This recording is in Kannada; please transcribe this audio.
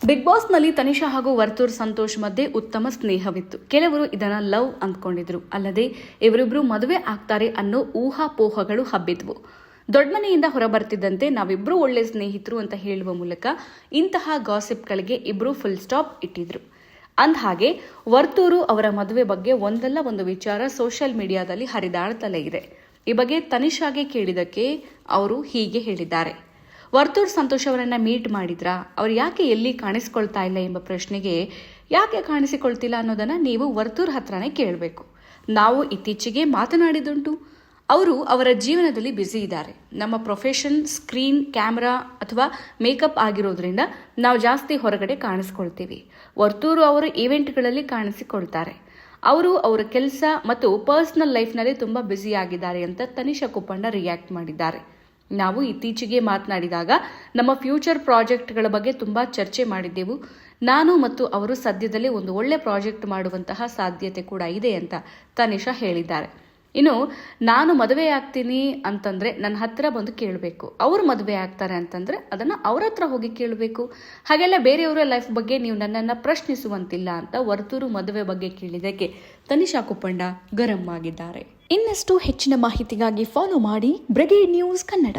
ಬಿಗ್ ಬಾಸ್ನಲ್ಲಿ ತನಿಷಾ ಹಾಗೂ ವರ್ತೂರ್ ಸಂತೋಷ್ ಮಧ್ಯೆ ಉತ್ತಮ ಸ್ನೇಹವಿತ್ತು. ಕೆಲವರು ಇದನ್ನ ಲವ್ ಅಂದ್ಕೊಂಡಿದ್ರು. ಅಲ್ಲದೆ ಇವರಿಬ್ರು ಮದುವೆ ಆಗ್ತಾರೆ ಅನ್ನೋ ಊಹಾಪೋಹಗಳು ಹಬ್ಬಿದ್ವು. ದೊಡ್ಡಮನೆಯಿಂದ ಹೊರಬರ್ತಿದ್ದಂತೆ ನಾವಿಬ್ರು ಒಳ್ಳೆ ಸ್ನೇಹಿತರು ಅಂತ ಹೇಳುವ ಮೂಲಕ ಇಂತಹ ಗಾಸಿಪ್ಗಳಿಗೆ ಇಬ್ರು ಫುಲ್ ಸ್ಟಾಪ್ ಇಟ್ಟಿದ್ರು. ಅಂದಹಾಗೆ ವರ್ತೂರು ಅವರ ಮದುವೆ ಬಗ್ಗೆ ಒಂದಲ್ಲ ಒಂದು ವಿಚಾರ ಸೋಷಿಯಲ್ ಮೀಡಿಯಾದಲ್ಲಿ ಹರಿದಾಡ್ತಲೇ ಇದೆ. ಈ ಬಗ್ಗೆ ತನಿಷಾಗೆ ಕೇಳಿದಕ್ಕೆ ಅವರು ಹೀಗೆ ಹೇಳಿದ್ದಾರೆ. ವರ್ತೂರ್ ಸಂತೋಷ್ ಅವರನ್ನ ಮೀಟ್ ಮಾಡಿದ್ರಾ? ಅವ್ರು ಯಾಕೆ ಎಲ್ಲಿ ಕಾಣಿಸ್ಕೊಳ್ತಾ ಇಲ್ಲ ಎಂಬ ಪ್ರಶ್ನೆಗೆ ಯಾಕೆ ಕಾಣಿಸಿಕೊಳ್ತಿಲ್ಲ ಅನ್ನೋದನ್ನ ನೀವು ವರ್ತೂರ್ ಹತ್ರನೇ ಕೇಳಬೇಕು. ನಾವು ಇತ್ತೀಚೆಗೆ ಮಾತನಾಡಿದುಂಟು. ಅವರು ಅವರ ಜೀವನದಲ್ಲಿ ಬ್ಯುಸಿ ಇದ್ದಾರೆ. ನಮ್ಮ ಪ್ರೊಫೆಷನ್ ಸ್ಕ್ರೀನ್, ಕ್ಯಾಮ್ರಾ ಅಥವಾ ಮೇಕಪ್ ಆಗಿರೋದ್ರಿಂದ ನಾವು ಜಾಸ್ತಿ ಹೊರಗಡೆ ಕಾಣಿಸ್ಕೊಳ್ತೀವಿ. ವರ್ತೂರು ಅವರು ಈವೆಂಟ್ಗಳಲ್ಲಿ ಕಾಣಿಸಿಕೊಳ್ತಾರೆ. ಅವರು ಅವರ ಕೆಲಸ ಮತ್ತು ಪರ್ಸನಲ್ ಲೈಫ್ನಲ್ಲಿ ತುಂಬಾ ಬ್ಯುಸಿ ಆಗಿದ್ದಾರೆ ಅಂತ ತನಿಷಾ ಕುಪ್ಪಣ್ಣ ರಿಯಾಕ್ಟ್ ಮಾಡಿದ್ದಾರೆ. ನಾವು ಇತ್ತೀಚೆಗೆ ಮಾತನಾಡಿದಾಗ ನಮ್ಮ ಫ್ಯೂಚರ್ ಪ್ರಾಜೆಕ್ಟ್ಗಳ ಬಗ್ಗೆ ತುಂಬಾ ಚರ್ಚೆ ಮಾಡಿದ್ದೆವು. ನಾನು ಮತ್ತು ಅವರು ಸದ್ಯದಲ್ಲೇ ಒಂದು ಒಳ್ಳೆ ಪ್ರಾಜೆಕ್ಟ್ ಮಾಡುವಂತಹ ಸಾಧ್ಯತೆ ಕೂಡ ಇದೆ ಅಂತ ತನಿಷಾ ಹೇಳಿದ್ದಾರೆ. ಇನ್ನು ನಾನು ಮದುವೆ ಆಗ್ತೀನಿ ಅಂತಂದ್ರೆ ನನ್ನ ಹತ್ರ ಬಂದು ಕೇಳಬೇಕು. ಅವರು ಮದುವೆ ಆಗ್ತಾರೆ ಅಂತಂದ್ರೆ ಅದನ್ನ ಅವ್ರ ಹತ್ರ ಹೋಗಿ ಕೇಳಬೇಕು. ಹಾಗೆಲ್ಲ ಬೇರೆಯವರ ಲೈಫ್ ಬಗ್ಗೆ ನೀವು ನನ್ನನ್ನ ಪ್ರಶ್ನಿಸುವಂತಿಲ್ಲ ಅಂತ ವರ್ತೂರು ಮದುವೆ ಬಗ್ಗೆ ಕೇಳಿದಕ್ಕೆ ತನಿಷಾ ಕುಪ್ಪಣ್ಣ ಗರಂ ಆಗಿದ್ದಾರೆ. ಇನ್ನಷ್ಟು ಹೆಚ್ಚಿನ ಮಾಹಿತಿಗಾಗಿ ಫಾಲೋ ಮಾಡಿ ಬ್ರಿಗೇಡ್ ನ್ಯೂಸ್ ಕನ್ನಡ.